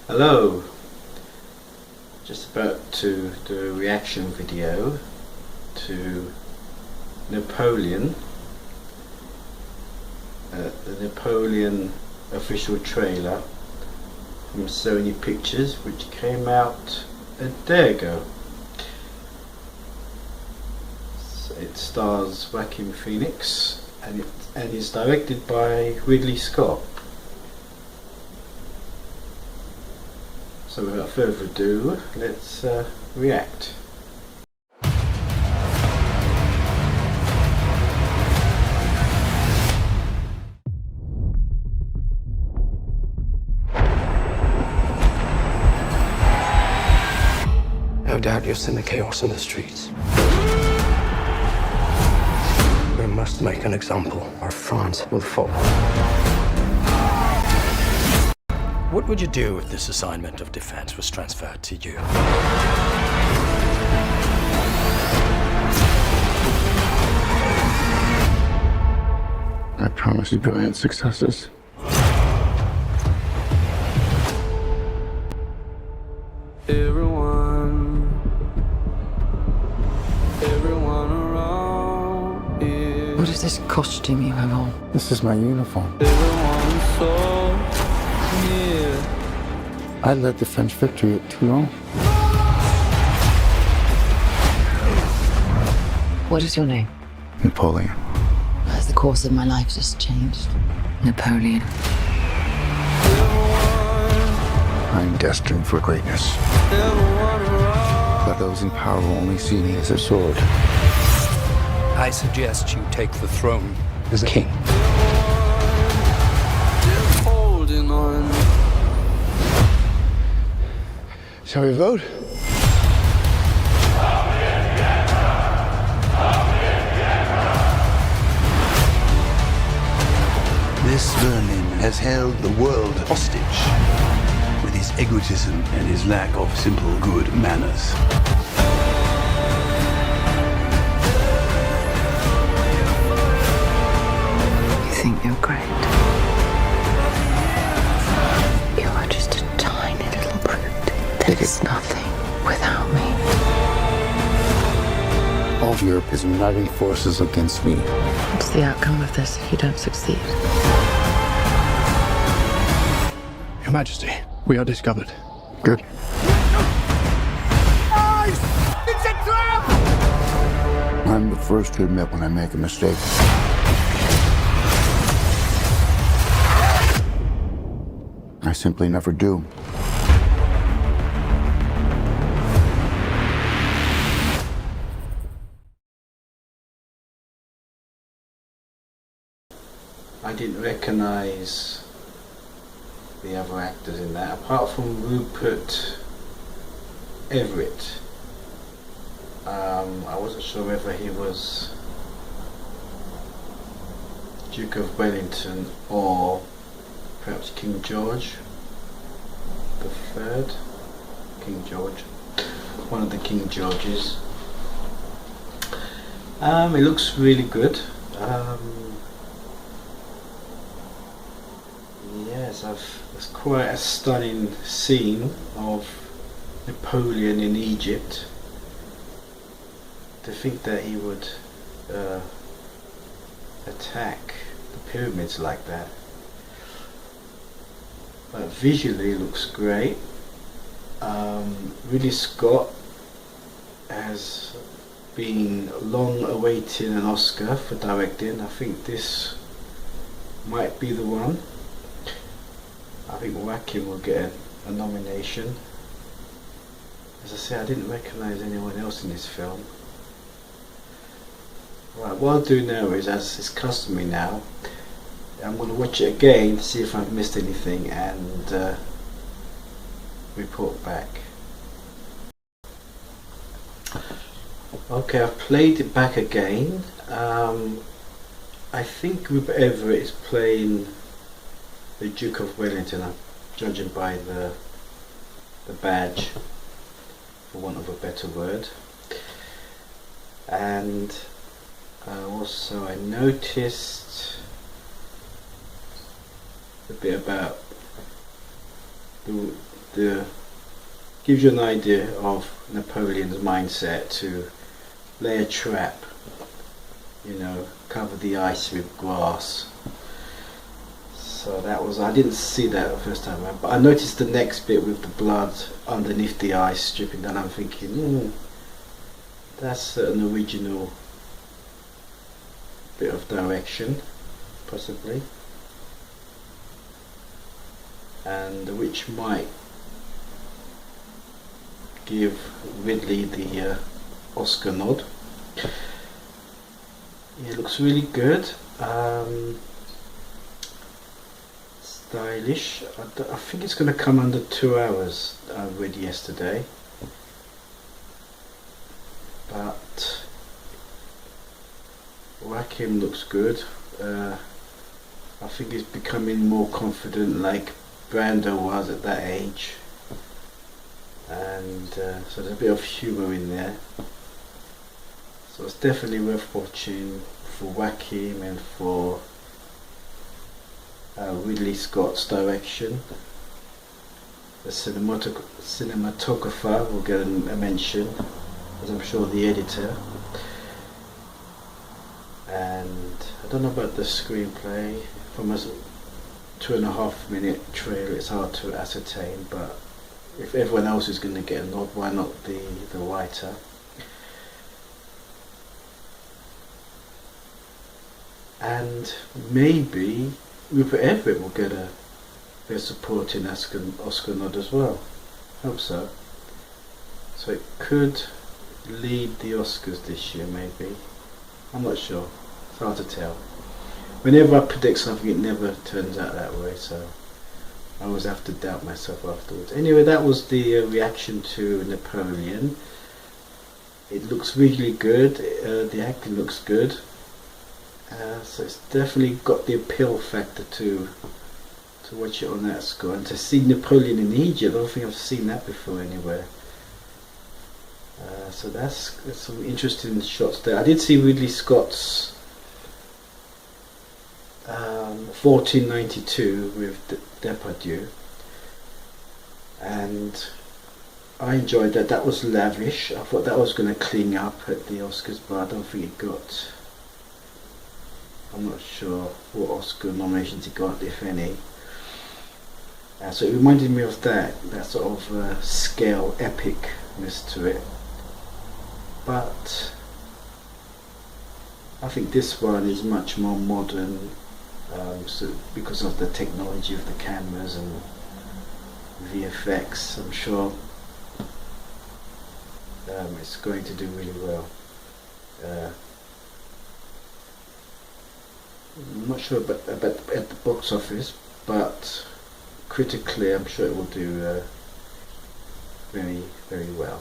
Hello, just about to do a reaction video to Napoleon, the Napoleon official trailer from Sony Pictures, which came out a day ago. It stars Joaquin and is directed by Ridley Scott. So without further ado, let's react. No doubt you've seen the chaos in the streets. We must make an example, or France will fall. What would you do if this assignment of defense was transferred to you? I promise you brilliant successes. Everyone around here. What is this costume you have on? This is my uniform. Everyone so near. I led the French victory at Toulon. What is your name? Napoleon. As the course of my life just changed. Napoleon. I am destined for greatness. But those in power will only see me as a sword. I suggest you take the throne as a king. Holding on. Shall we vote? This vermin has held the world hostage with his egotism and his lack of simple good manners. You think you're great. You are just a tiny little brute. There's nothing without me. All of Europe is uniting forces against me. What's the outcome of this if you don't succeed? Your Majesty, we are discovered. Good. It's a trap! I'm the first to admit when I make a mistake. I simply never do. I didn't recognise the other actors in that, apart from Rupert Everett. I wasn't sure whether he was Duke of Wellington or perhaps King George the Third. King George, one of the King Georges. It looks really good. Yes, it's quite a stunning scene of Napoleon in Egypt. To think that he would attack the pyramids like that. But visually it looks great. Ridley Scott has been long awaiting an Oscar for directing. I think this might be the one. I think Joaquin will get a nomination. As I say, I didn't recognise anyone else in this film. Right, what I'll do now is, as is customary now, I'm going to watch it again to see if I've missed anything and report back. Okay, I've played it back again. I think Rupert Everett is playing the Duke of Wellington, I'm judging by the badge, for want of a better word. And also I noticed a bit about the gives you an idea of Napoleon's mindset to lay a trap, cover the ice with grass. So that was, I didn't see that the first time around, but I noticed the next bit with the blood underneath the ice dripping down. I'm thinking, that's an original bit of direction, possibly, and which might give Ridley the Oscar nod. Yeah, it looks really good. Stylish. I think it's going to come under 2 hours, I read yesterday. But Joaquin looks good. I think he's becoming more confident like Brando was at that age. And so there's a bit of humour in there. So it's definitely worth watching for Joaquin and for Ridley Scott's direction. The cinematographer will get a mention, as I'm sure the editor. And I don't know about the screenplay. From a 2.5 minute trailer, it's hard to ascertain, but if everyone else is going to get a nod, why not the writer? And maybe Rupert Everett will get a Best Supporting Oscar nod as well. Hope so. So it could lead the Oscars this year, maybe. I'm not sure. It's hard to tell. Whenever I predict something, it never turns out that way, so I always have to doubt myself afterwards. Anyway, that was the reaction to Napoleon. It looks really good. The acting looks good. So it's definitely got the appeal factor to watch it on that score. And to see Napoleon in Egypt, I don't think I've seen that before anywhere. So that's some interesting shots there. I did see Ridley Scott's 1492 with Depardieu, and I enjoyed that. That was lavish. I thought that was going to cling up at the Oscars, but I don't think it got. I'm not sure what Oscar nominations it got, if any. So it reminded me of that sort of scale, epicness to it. But I think this one is much more modern, so because of the technology of the cameras and VFX, I'm sure it's going to do really well. I'm not sure about at the box office, but critically I'm sure it will do very, very well.